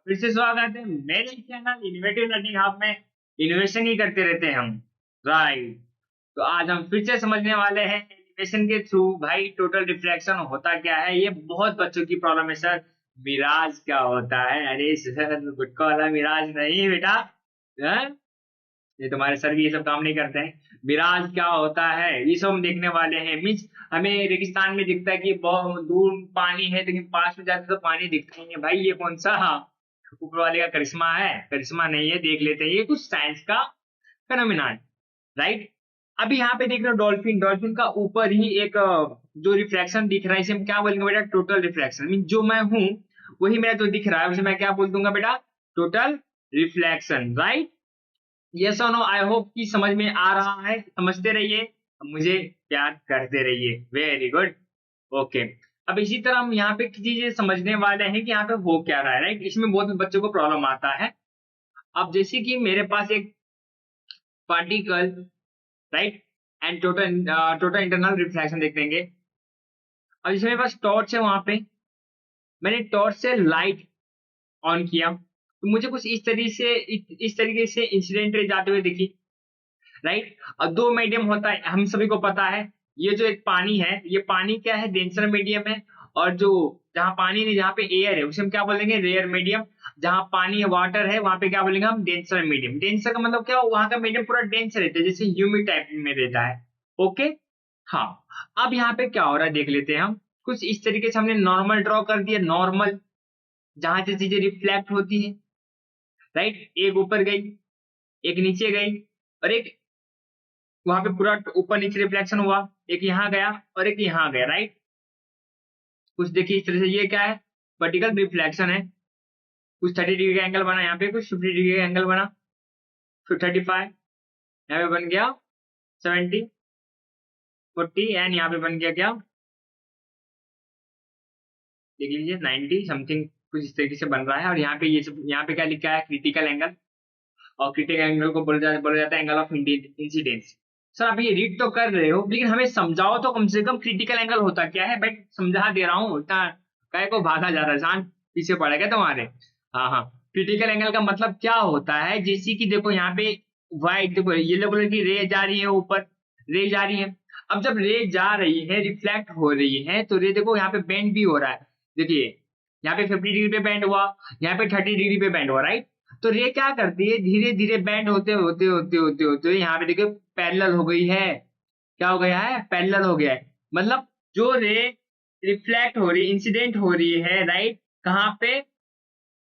फिर से स्वागत है मेरे चैनल इनोवेटिव लर्निंग हब में। इनोवेशन ही करते रहते हैं हम। राइट। तो आज हम फिर से समझने वाले हैं एनिमेशन के थ्रू भाई टोटल रिफ्लेक्शन होता क्या है। ये बहुत बच्चों की प्रॉब्लम है सर। मिराज क्या होता है? अरे सर गुटका वाला मिराज नहीं बेटा। हाँ? ये तुम्हारे सर भी ये सब काम नहीं करते हैं। मिराज क्या होता है ये सब हम देखने वाले हैं। मीन्स हमें रेगिस्तान में दिखता है कि बहुत दूर पानी है, लेकिन पास में जाते तो पानी दिखता नहीं है। भाई ये कौन सा ऊपर वाले का करिश्मा है? करिश्मा नहीं है, देख लेते हैं। ये कुछ साइंस का फेनोमेना, राइट। अभी यहाँ पे देख रहे हो डॉल्फिन। डॉल्फिन का ऊपर ही एक जो रिफ्लेक्शन दिख रहा है, इसे हम क्या बोलेंगे बेटा? Total reflection. मीन जो मैं हूं वही मेरा जो दिख रहा है उसे मैं क्या बोल दूंगा बेटा? Total reflection, right. यस और नो, आई होप कि समझ में आ रहा है। समझते रहिए, मुझे प्यार करते रहिए। Very good. ओके। अब इसी तरह हम यहाँ पे चीजें समझने वाले हैं कि यहाँ पे हो क्या रहा है, राइट। इसमें बहुत बच्चों को प्रॉब्लम आता है। अब जैसे कि मेरे पास एक particle, right, and total total internal reflection देख लेंगे। अब जैसे मेरे पास टॉर्च है, वहां पे मैंने टॉर्च से लाइट ऑन किया तो मुझे कुछ इस तरीके से इंसिडेंट रे जाते हुए दिखी, राइट। और दो मीडियम होता है, हम सभी को पता है। ये जो एक पानी है, ये पानी क्या है? डेंसर मीडियम है। और जो जहां पानी नहीं, जहां पे एयर है उसे हम क्या बोलेंगे? Rare medium. जहां पानी है, वाटर है, वहां पे क्या बोलेंगे हम? Denser medium. डेंसर का मतलब क्या? वहां का मीडियम पूरा डेंस रहता है, जैसे ह्यूमिड टाइप में रहता है। ओके। हाँ। अब यहाँ पे क्या हो रहा है देख लेते हैं हम। कुछ इस तरीके से हमने नॉर्मल ड्रॉ कर दिया, नॉर्मल, जहां से चीजें रिफ्लेक्ट होती है, राइट। एक ऊपर गई, एक नीचे गई, और एक वहां पे पूरा ऊपर नीचे रिफ्लेक्शन हुआ। एक यहाँ गया और एक यहाँ गया, राइट। कुछ देखिए इस तरह से, ये क्या है? वर्टिकल रिफ्लेक्शन है। कुछ 30 डिग्री का एंगल बना, यहाँ पे कुछ 50 डिग्री का एंगल बना, फिर 35, यहाँ पे बन गया 70, 40, एंड यहाँ पे बन गया क्या? देख लीजिए 90 समथिंग, कुछ इस तरीके से बन रहा है। और यहाँ पे ये सब, यहाँ पे क्या लिखा है? Critical angle. और क्रिटिकल एंगल को बोला जाता है एंगल ऑफ इंसिडेंस। सर आप ये रीड तो कर रहे हो, लेकिन हमें समझाओ तो कम से कम क्रिटिकल एंगल होता क्या है। बट समझा दे रहा हूँ, इतना काय को भागा जा रहा है? जान पीछे पड़ेगा तुम्हारे। हाँ हाँ। क्रिटिकल एंगल का मतलब क्या होता है? जैसे कि देखो यहाँ पे व्हाइट, देखो येलो कलर की रे जा रही है ऊपर, रे जा रही है। अब जब रे जा रही है, रिफ्लेक्ट हो रही है, तो रे देखो यहाँ पे बेंड भी हो रहा है। देखिए यहाँ पे 50 डिग्री पे बेंड हुआ, यहाँ पे 30 डिग्री पे बेंड हुआ, राइट। तो रे क्या करती है? धीरे धीरे बेंड होते होते होते होते होते यहाँ पे देखिए पैरेलल हो गई है। क्या हो गया है? पैरेलल हो गया है। मतलब जो रे रिफ्लेक्ट हो रही, इंसिडेंट हो रही है, राइट, कहाँ पे?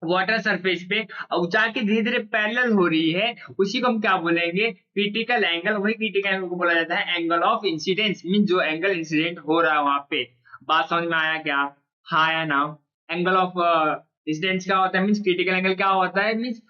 वाटर सरफेस पे, और जाके धीरे धीरे पैरेलल हो रही है, उसी को हम क्या बोलेंगे? Critical angle. वही क्रिटिकल एंगल को बोला जाता है एंगल ऑफ इंसिडेंस। मीन जो एंगल इंसिडेंट हो रहा है वहां पे। बात समझ में आया क्या? हाँ या ना? एंगल ऑफ इंसिडेंस क्या होता है? मीन्स क्रिटिकल एंगल क्या होता है? मीन्स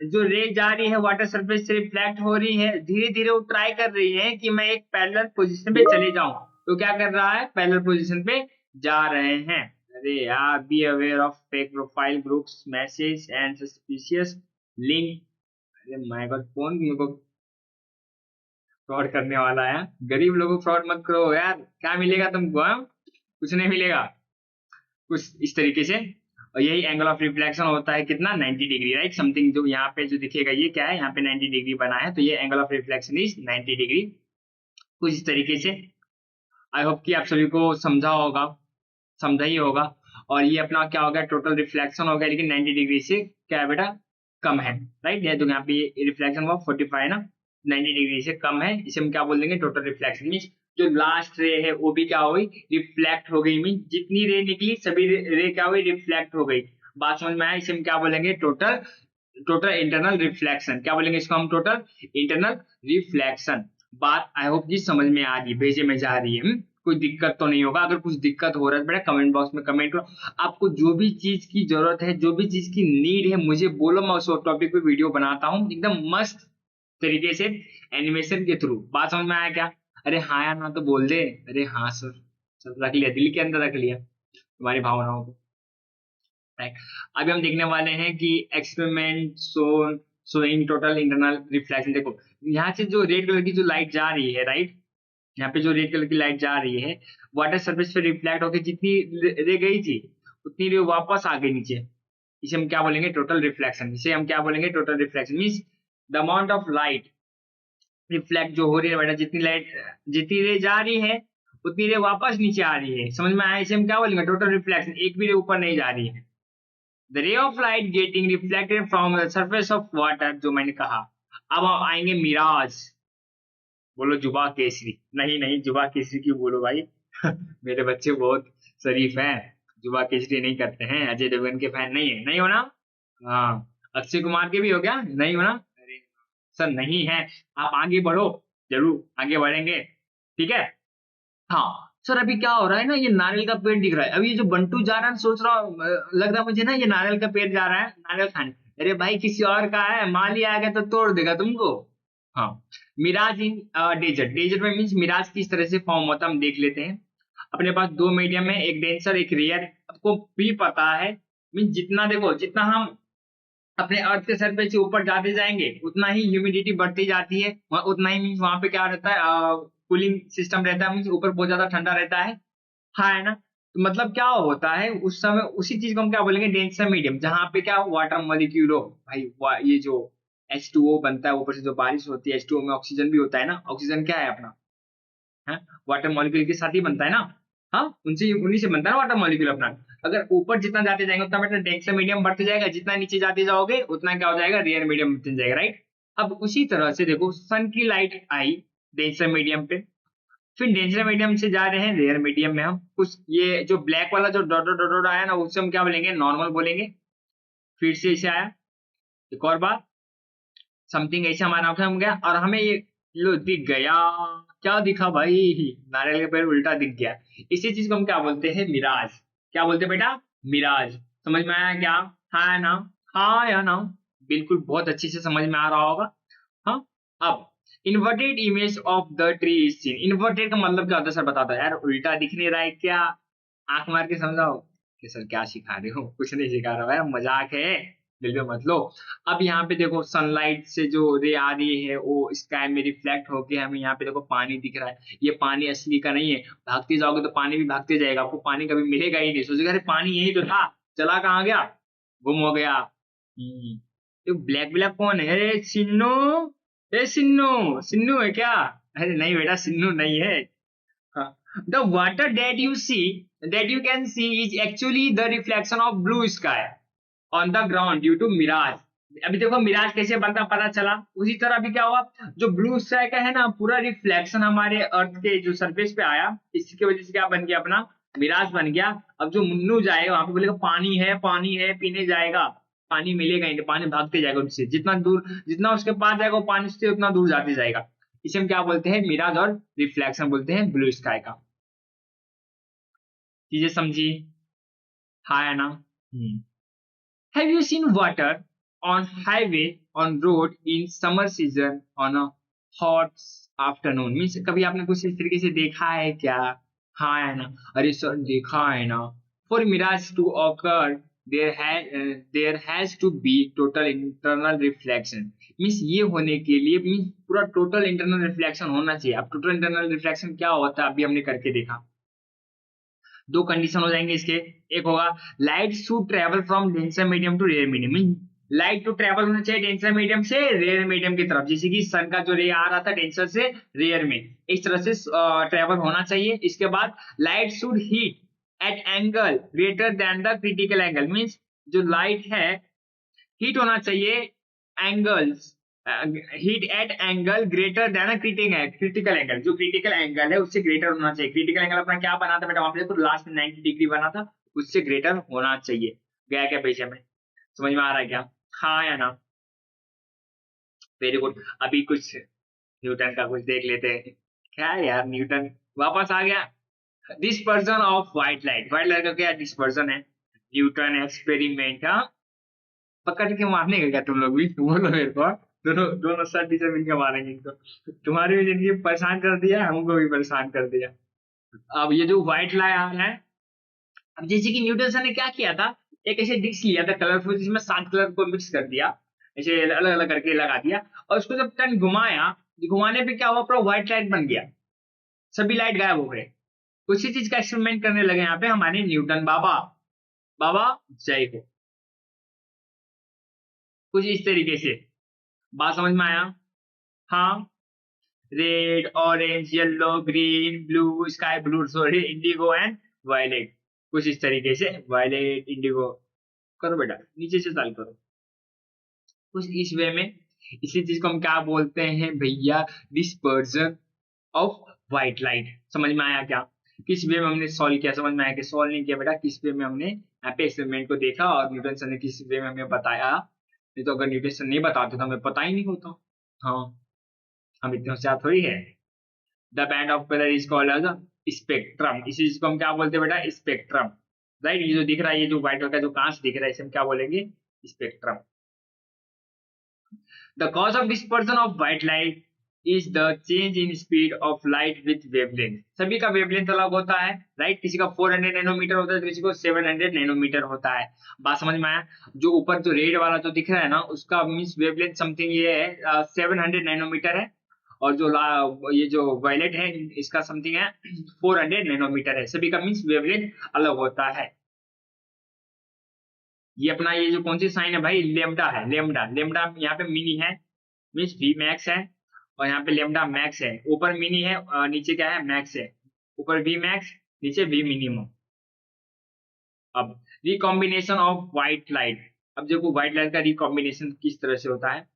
जो रे जा रही है वाटर सरफेस से, रिफ्लेक्ट हो रही है, धीरे धीरे वो ट्राई कर रही है कि मैं एक पैरेलल पोजीशन पे चले जाऊं। तो क्या कर रहा है? पैरेलल पोजीशन पे जा रहे हैं। अरे यार, be aware of fake profile groups message and suspicious link. अरे माय गॉड, कौन मेरे को फ्रॉड करने वाला है? गरीब लोगों को फ्रॉड मत करो यार, क्या मिलेगा तुमको? हाँ? कुछ नहीं मिलेगा। कुछ इस तरीके से। और यही एंगल ऑफ रिफ्लेक्शन होता है, कितना? 90 डिग्री, राइट। समथिंग जो यहाँ पे जो दिखेगा ये क्या है? यहाँ पे 90 डिग्री बना है, तो ये angle of reflection is 90 degree. कुछ इस तरीके से। आई होप कि आप सभी को समझा होगा, समझा ही होगा। और ये अपना क्या हो गया? टोटल रिफ्लेक्शन हो गया, लेकिन 90 डिग्री से क्या है बेटा? कम है, राइट। ये तो यहाँ पे रिफ्लेक्शन हुआ 45 है ना, 90 डिग्री से कम है, इसे हम क्या बोल देंगे? Total reflection. मीन जो लास्ट रे है वो भी क्या हो गई? रिफ्लेक्ट हो गई। मीन जितनी रे निकली सभी रे क्या हो गई? रिफ्लेक्ट हो गई। बात समझ में आया? इसे हम क्या बोलेंगे? Total total internal reflection. क्या बोलेंगे इसको हम? Total internal reflection. बात आई होप जी समझ में आ रही है, भेजे में जा रही है। कोई दिक्कत तो नहीं होगा? अगर कुछ दिक्कत हो रहा है बेटा कमेंट बॉक्स में कमेंट करो। आपको जो भी चीज की जरूरत है, जो भी चीज की नीड है, मुझे बोलो, मैं उस टॉपिक पे वीडियो बनाता हूँ एकदम मस्त तरीके से, एनिमेशन के थ्रू। बात समझ में आया क्या? अरे हाँ या ना तो बोल दे। अरे हाँ सर, सर रख लिया, दिल के अंदर रख लिया तुम्हारी भावनाओं को, राइट। अभी हम देखने वाले हैं कि experiment showing total internal reflection. देखो यहाँ से जो रेड कलर की जो लाइट जा रही है, राइट, यहाँ पे जो रेड कलर की लाइट जा रही है, वाटर सरफेस पे रिफ्लेक्ट होकर जितनी रे गई थी उतनी रे वापस आ गई नीचे। इसे हम क्या बोलेंगे, टोटल रिफ्लेक्शन। इसे हम क्या बोलेंगे, total reflection means the amount of light reflect जो हो रही है बेटा, जितनी लाइट जितनी रे जा रही है उतनी रे वापस नीचे आ रही है, समझ में आया? इसे हम क्या बोलेंगे, टोटल रिफ्लेक्शन। एक भी रे ऊपर नहीं जा रही है। The ray of light getting reflected from the surface of water, जो मैंने कहा। अब हम आएंगे मिराज। बोलो जुबा केसरी। नहीं नहीं, जुबा केसरी क्यों बोलो भाई? मेरे बच्चे बहुत शरीफ हैं, जुबा केसरी नहीं करते हैं। अजय देवगन के फैन नहीं है, नहीं हो ना? हाँ। अक्षय कुमार के भी हो क्या, नहीं हो ना? अरे सर नहीं है। आप आगे बढ़ो, जरूर आगे बढ़ेंगे, ठीक है। हाँ सर, अभी क्या हो रहा है ना, ये नारियल का पेड़ दिख रहा है। अभी ये जो बंटू जा रहा है, सोच रहा हूँ, लग रहा है मुझे ना ये नारियल का पेड़ जा रहा है नारियल खाने। अरे भाई किसी और का है, माली आएगा तो तोड़ देगा तुमको। हाँ। Mirage in desert. डेजर्ट में मीन्स मिराज किस तरह से फॉर्म होता है हम देख लेते हैं। अपने पास दो मीडियम है, एक डेंसर एक रेयर। आपको भी पता है, मीन्स जितना देखो, जितना हम अपने अर्थ के सरफेस से ऊपर जाते जाएंगे उतना ही ह्यूमिडिटी बढ़ती जाती है, उतना ही मीन्स वहां पे क्या रहता है, कूलिंग सिस्टम रहता है, मीन्स ऊपर बहुत ज्यादा ठंडा रहता है। हाँ है ना? तो मतलब क्या होता है उस समय, उसी चीज को हम क्या बोलेंगे, डेंसर मीडियम, जहां पे क्या वाटर मॉलिक्यूल हो भाई। ये जो H2O बनता है, ऊपर से जो बारिश होती है, H2O में ऑक्सीजन भी होता है ना। ऑक्सीजन क्या है अपना, है वाटर मॉलिक्यूल के साथ ही बनता है ना। हाँ, उनसे उन्हीं से बनता है वाटर मॉलिक्यूल अपना। अगर ऊपर जितना जाते जाएंगे उतना बेटा डेंसर मीडियम बढ़ते जाएगा, जितना नीचे जाते जाओगे उतना क्या हो जाएगा, रेयर मीडियम बढ़ते जाएगा, राइट। अब उसी तरह से देखो, सन की लाइट आई डेंसर मीडियम पे, फिर डेंजर मीडियम से जा रहे हैं रेयर मीडियम में। हम कुछ ये जो ब्लैक वाला जो डॉट डॉट डॉट आया ना, उससे हम क्या बोलेंगे, नॉर्मल बोलेंगे। फिर से इसे आया एक और बार, समथिंग ऐसे हमारा आंखें हम गया, और हमें ये लो दिख गया। क्या दिखा भाई, नारियल का पेड़ उल्टा दिख गया। इसी चीज को हम क्या बोलते हैं, मिराज। क्या बोलते हैं बेटा, मिराज। समझ में आया क्या? हाँ या ना? हाँ या ना? बिल्कुल, बहुत अच्छे से समझ में आ रहा होगा। हाँ। अब inverted image of the tree is seen. Inverted का मतलब क्या होता है सर, बता दो यार। उल्टा दिख नहीं रहा है क्या? आंख मार के समझाओ कि सर क्या सिखा रहे हो, कुछ नहीं सिखा रहा है, मजाक है, दिल में मत लो। अब यहाँ पे देखो, सनलाइट से जो रे आ रही है वो स्काई में रिफ्लेक्ट होके हमें यहाँ पे देखो पानी दिख रहा है। ये पानी असली का नहीं है, भागते जाओगे तो पानी भी भागते जाएगा, आपको पानी कभी मिलेगा ही नहीं। सोचेगा अरे पानी यही तो था, चला कहाँ गया, गुम हो गया। तो ब्लैक ब्लैक कौन है, अरे सिन्नू, ए सिन्नू, सिन्नू है क्या? अरे नहीं बेटा, सिन्नू नहीं है। The water that you can see is actually the reflection of blue sky on the ground due to mirage। अभी देखो मिराज कैसे बनता पता चला। उसी तरह अभी क्या हुआ, जो ब्लू स्काई का है ना, पूरा रिफ्लेक्शन हमारे अर्थ के जो सरफेस पे आया, इसकी वजह से क्या बन गया, अपना मिराज बन गया। अब जो मुन्नू जाएगा वहां पे बोलेगा पानी है पीने जाएगा, पानी मिलेगा ही नहीं, पानी भागते जाएगा उससे, जितना दूर, जितना उसके पास जाएगा वो पानी से उतना दूर जाते जाएगा। इसे हम क्या बोलते हैं, मिराज और रिफ्लेक्शन बोलते हैं ब्लू स्काई का। चीजें समझी? हाँ है ना? Have you seen water on highway on road in summer season on a hot afternoon? Means कभी आपने कुछ इस तरीके से देखा है क्या? हाँ है ना? अरे सर देखा है ना। For mirage to occur, there has to be total internal reflection। Means ये होने के लिए मीन्स पूरा टोटल इंटरनल रिफ्लेक्शन होना चाहिए। अब टोटल इंटरनल रिफ्लेक्शन क्या होता है, अभी हमने करके देखा। दो कंडीशन हो जाएंगे इसके। एक होगा light should travel from denser medium to rare medium, mean light तो ट्रेवल होना चाहिए डेंसर मीडियम से रेयर मीडियम की तरफ, जैसे कि सन का जो रे आ रहा था डेंसर से रेयर में, इस तरह से ट्रेवल होना चाहिए। इसके बाद light should heat at angle greater than the critical angle, means जो लाइट है हीट होना चाहिए angles, heat at angle greater than critical angle, जो क्रिटिकल एंगल है उससे ग्रेटर होना चाहिए। क्रिटिकल एंगल अपना क्या बना था बेटा, वहां पे देखो लास्ट में 90 डिग्री बना था, उससे ग्रेटर होना चाहिए। गया क्या पेज में, समझ में आ रहा है क्या? हाँ या ना? Very good. अभी कुछ न्यूटन का कुछ देख लेते हैं। क्या है यार, न्यूटन वापस आ गया। Dispersion of white light, white light का क्या डिस्पर्जन है, न्यूटन एक्सपेरिमेंट। हाँ, पकड़ के मारने का क्या तुम लोग भी, बोलो मेरे को। दोनों दोनों सर टीचर मिलकर मारेंगे इनको। तुम्हारी भी जिंदगी परेशान कर दिया, हमको भी परेशान कर दिया। अब ये जो व्हाइट लाइट आ रहा है, अब जैसे कि न्यूटन सर ने क्या किया था, एक ऐसे डिस्क लिया था कलरफुल, जिसमें 7 कलर को मिक्स कर दिया, ऐसे अलग अलग करके लगा दिया, और उसको जब टर्न घुमाया, घुमाने पे क्या हुआ, पूरा व्हाइट लाइट बन गया, सभी लाइट गायब हो गए। उसी चीज का एक्सपेरिमेंट करने लगे यहाँ पे हमारे न्यूटन बाबा। बाबा जय हो। कुछ इस तरीके से। बात समझ में आया? हाँ, red, orange, yellow, green, blue, sky blue, sorry, indigo and violet. कुछ इस तरीके से, वायलेट, इंडिगो। करो बेटा, नीचे से चालू करो। कुछ इस वे में। इसी चीज को हम क्या बोलते हैं भैया? Dispersion of white light. समझ में आया क्या? किस वे में हमने सॉल्व किया? समझ में आया कि सॉल्व नहीं किया बेटा, किस वे में हमने यहाँ पे एक्सपेरिमेंट को देखा और न्यूटन सर ने किस वे में हमें बताया। नहीं तो अगर न्यूटन सर नहीं बताते तो हमें पता ही नहीं होता। हाँ, हम इतने होशियार थोड़ी है। The band of colour is called as spectrum. इसी चीज को हम क्या बोलते हैं बेटा? स्पेक्ट्रम। राइट, ये जो दिख रहा है, ये जो व्हाइट कलर का जो कांच दिख रहा है, इसे हम क्या बोलेंगे? Spectrum. The cause of dispersion of white light is the change in speed of light with wavelength. सभी का वेवलेंथ अलग होता है, राइट? किसी का 400 नैनोमीटर होता है तो किसी को 700 नैनोमीटर होता है। बात समझ में आया? जो ऊपर जो रेड वाला जो दिख रहा है ना, उसका मीन्स वेवलेंथ समथिंग ये है 700 नैनोमीटर है। और जो ये जो वायलेट है, इसका समथिंग है 400 नैनोमीटर है। सभी का मीन्स वेवलेंथ अलग होता है। ये अपना ये जो कौन सी साइन है भाई? लेमडा है, लेमडा। लेमडा यहाँ पे मिनी है, मीन्स वी मैक्स है। और यहाँ पे लेमडा मैक्स है। ऊपर मिनी है, नीचे क्या है? मैक्स है। ऊपर वी मैक्स, नीचे वी मिनिमम। अब रिकॉम्बिनेशन ऑफ व्हाइट लाइट। अब देखो व्हाइट लाइट का रिकॉम्बिनेशन किस तरह से होता है,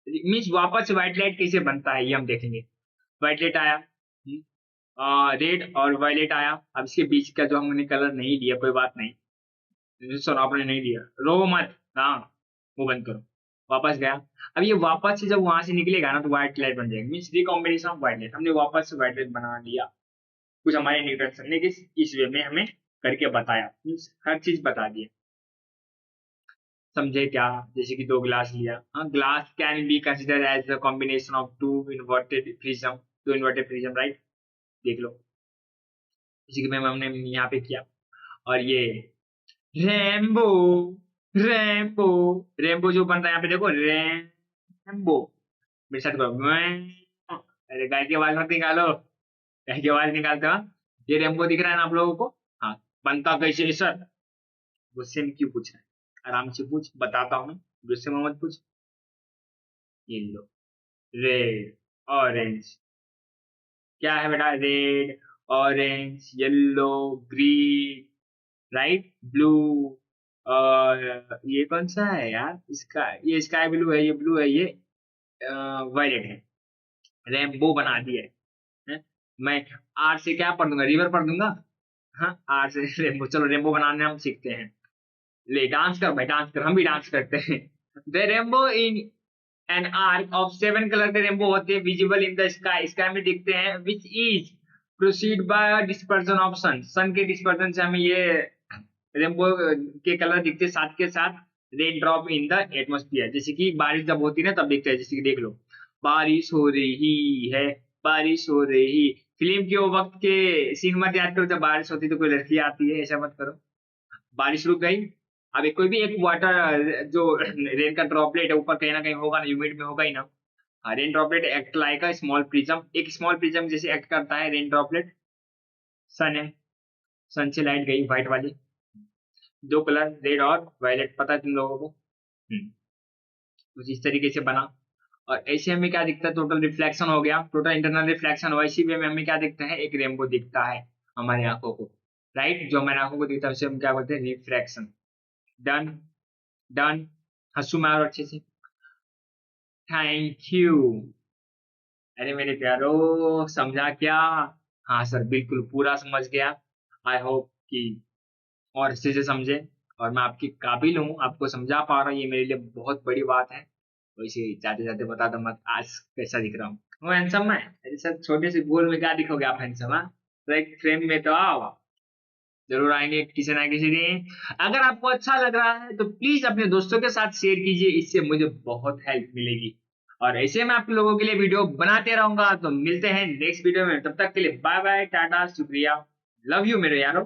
मीन्स वापस व्हाइट लाइट कैसे बनता है, ये हम देखेंगे। व्हाइट लाइट आया, रेड और वायलेट आया। अब इसके बीच का जो हमने कलर नहीं लिया, कोई बात नहीं सर, आपने नहीं लिया, रो मत। हाँ, वो बंद करो। वापस गया। अब ये वापस से जब वहां से निकलेगा ना तो व्हाइट लाइट बन जाएगी, means recombination of white light. हमने वापस से व्हाइट लाइट बना लिया। कुछ हमारे न्यूटन सर ने इस वे में हमें करके बताया, मीन्स हर चीज बता दिया। समझे क्या? जैसे कि दो ग्लास लिया। हाँ, glass can be consider as the combination of two inverted prism. Two inverted prism, right? देख लो, इसी के में हमने यहाँ पे किया। और ये रेम्बो, रेम्बो, रेम्बो जो बन रहा है यहाँ पे देखो, रेम्बो। मेरे साथ करो, अरे गाय की आवाज मत निकालो, गाय की आवाज निकालते हो। ये रेम्बो दिख रहा है ना आप लोगों को? हाँ, बनता कैसे है सर? गुस्से में क्यों पूछ रहा है? आराम से पूछ, बताता हूँ। गुस्से में मत पूछ। ये लो, रेड, ऑरेंज। क्या है बेटा? Red, orange, yellow, green, right, blue. और ये कौन सा है यार? इसका ये स्काई ब्लू है, ये ब्लू है, ये वायलेट है। रेनबो बना दिया है? मैं आर से क्या पढ़ दूंगा? रिवर पढ़ दूंगा। हाँ, आर से रेनबो। चलो रेनबो बनाने हम सीखते हैं। ले डांस कर भाई, डांस कर, हम भी डांस करते हैं। The rainbow in an arc of 7 colour के रेनबो होते हैं visible in the sky. Sky में दिखते हैं, which is proceed by dispersion of sun. Sun के डिस्पर्जन से हमें ये रेनबो के कलर दिखते, साथ के साथ rain drop in the atmosphere. जैसे कि बारिश जब होती है ना तब दिखते हैं। जैसे कि देख लो, बारिश हो रही है, बारिश हो रही। फिल्म के वो वक्त के सीन मत याद करो जब बारिश होती तो कोई लड़की आती है, ऐसा मत करो। बारिश रुक गई, अब कोई भी एक वाटर जो रेन का ड्रॉपलेट है ऊपर कहीं ना कहीं होगा ना, ह्यूमिड में होगा ही ना। Rain droplet act like a small prism. एक स्मॉल प्रिज्म जैसे एक्ट करता है रेन ड्रॉपलेट। सन है, सन से लाइट गई व्हाइट वाली। दो कलर रेड और वायलेट, पता है तुम लोगों को? कुछ इस तरीके से बना। और ऐसे हमें क्या दिखता है? टोटल रिफ्लेक्शन हो गया, टोटल इंटरनल रिफ्लेक्शन हुआ। इसी वे में हमें क्या दिखता है? एक रेनबो दिखता है हमारी आंखों को, राइट? जो हमारी आंखों को दिखता है उसे हम क्या बोलते हैं? रिफ्रैक्शन। Done, done. हंसू मारो अच्छे से। Thank you. अरे मेरे प्यारो, समझा क्या? हाँ सर, बिल्कुल पूरा समझ गया। आई होप कि और अच्छे से समझे, और मैं आपकी काबिल हूँ, आपको समझा पा रहा हूँ, ये मेरे लिए बहुत बड़ी बात है। वैसे जाते जाते बता दो मत, आज कैसा दिख रहा हूँ? वो हैंडसम है? अरे सर, छोटे से गोल में क्या दिखोगे आप हैंडसम? हाँ, तो एक फ्रेम में तो आओ। जरूर आएंगे किसी ना किसी दिन। अगर आपको अच्छा लग रहा है तो प्लीज अपने दोस्तों के साथ शेयर कीजिए, इससे मुझे बहुत हेल्प मिलेगी। और ऐसे मैं आप लोगों के लिए वीडियो बनाते रहूंगा। तो मिलते हैं नेक्स्ट वीडियो में, तब तक के लिए बाय बाय, टाटा, शुक्रिया, लव यू मेरे यारों।